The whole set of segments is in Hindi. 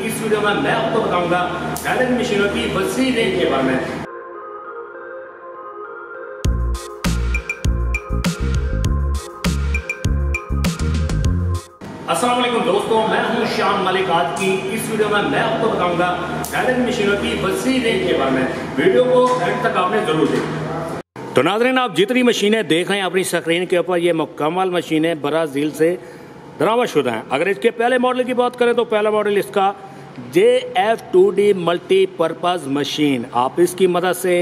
इस वीडियो में मैं आपको बताऊंगा बैलेंस मशीनों की वसी रेंज के बारे में। अस्सलाम वालेकुम दोस्तों, मैं हूं शाम मलिक। आज की इस वीडियो में मैं आपको बताऊंगा बैलेंस मशीनों की वसी रेंज के बारे में। वीडियो को एंड तक आपने जरूर देखना। तो नाज़रीन, आप जितनी मशीनें देख रहे हैं अपनी स्क्रीन के ऊपर, ये मुकम्मल मशीनें ब्राज़ील से दरामदशुदा हैं। अगर इसके पहले मॉडल की बात करें तो पहला मॉडल इसका JF2D मल्टीपर्पज़ मशीन। आप इसकी मदद से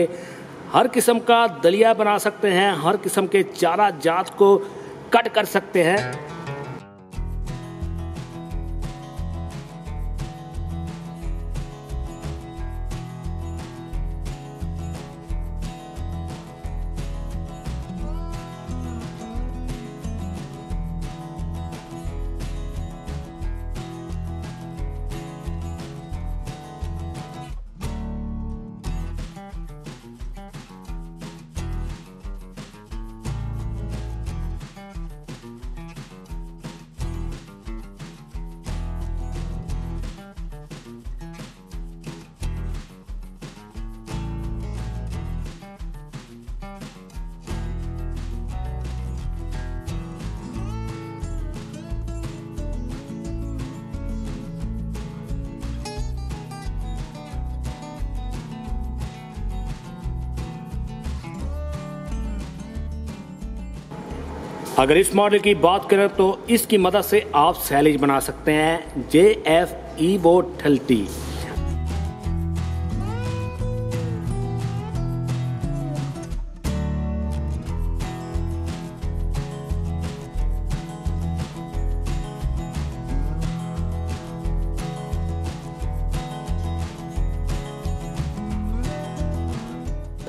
हर किस्म का दलिया बना सकते हैं, हर किस्म के चारा जात को कट कर सकते हैं। अगर इस मॉडल की बात करें तो इसकी मदद से आप सैलेज बना सकते हैं JF Evo 30।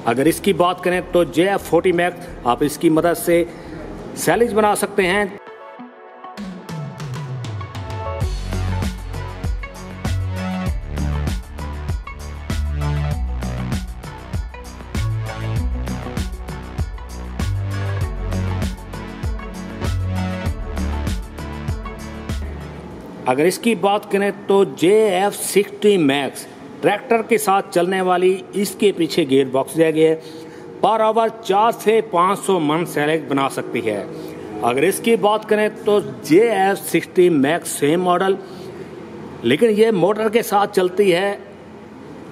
अगर इसकी बात करें तो JF 40 मैक्स, आप इसकी मदद से सैलेज बना सकते हैं। अगर इसकी बात करें तो JF 60 मैक्स, ट्रैक्टर के साथ चलने वाली इसके पीछे गियर बॉक्स दिया गया है। पर आवर 4 से 500 मन सैलेज बना सकती है। अगर इसकी बात करें तो JF 60 मैक्स सेम मॉडल, लेकिन ये मोटर के साथ चलती है।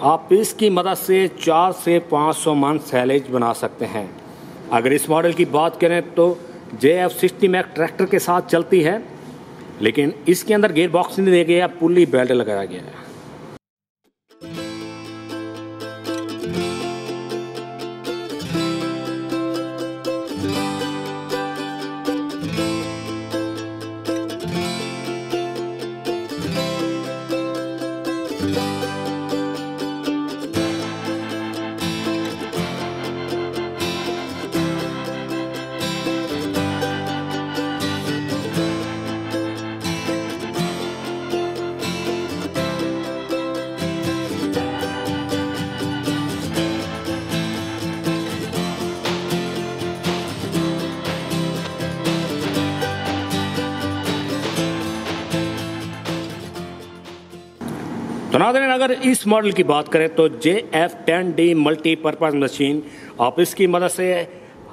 आप इसकी मदद से 4 से 500 मन सैलेज बना सकते हैं। अगर इस मॉडल की बात करें तो JF 60 मैक्स ट्रैक्टर के साथ चलती है, लेकिन इसके अंदर गियर बॉक्स नहीं दिया गया, पुली बेल्ट लगाया गया है। तो नाज़रीन, अगर इस मॉडल की बात करें तो JF 10D मल्टीपर्पज़ मशीन, आप इसकी मदद से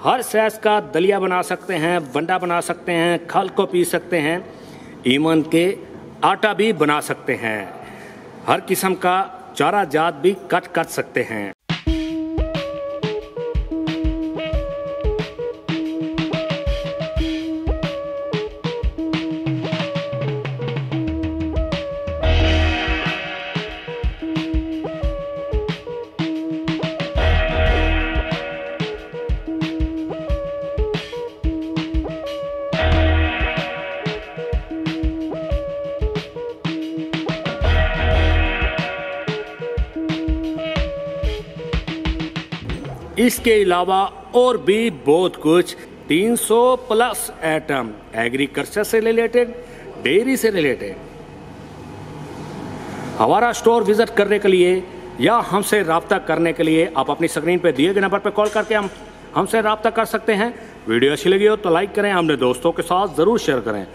हर साइज का दलिया बना सकते हैं, वंडा बना सकते हैं, खल को पीस सकते हैं, ईमन के आटा भी बना सकते हैं, हर किस्म का चारा जात भी कट कर सकते हैं। इसके अलावा और भी बहुत कुछ 300 प्लस आइटम एग्रीकल्चर से रिलेटेड, डेयरी से रिलेटेड। हमारा स्टोर विजिट करने के लिए या हमसे रब्ता करने के लिए आप अपनी स्क्रीन पर दिए गए नंबर पर कॉल करके हम हमसे रब्ता कर सकते हैं। वीडियो अच्छी लगी हो तो लाइक करें, अपने दोस्तों के साथ ज़रूर शेयर करें।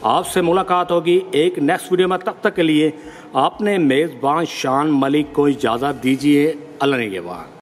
आपसे मुलाकात होगी एक नेक्स्ट वीडियो में। तब तक के लिए आपने मेज़बान शान मलिक को इजाज़त दीजिए। अल्लाह निगहबान।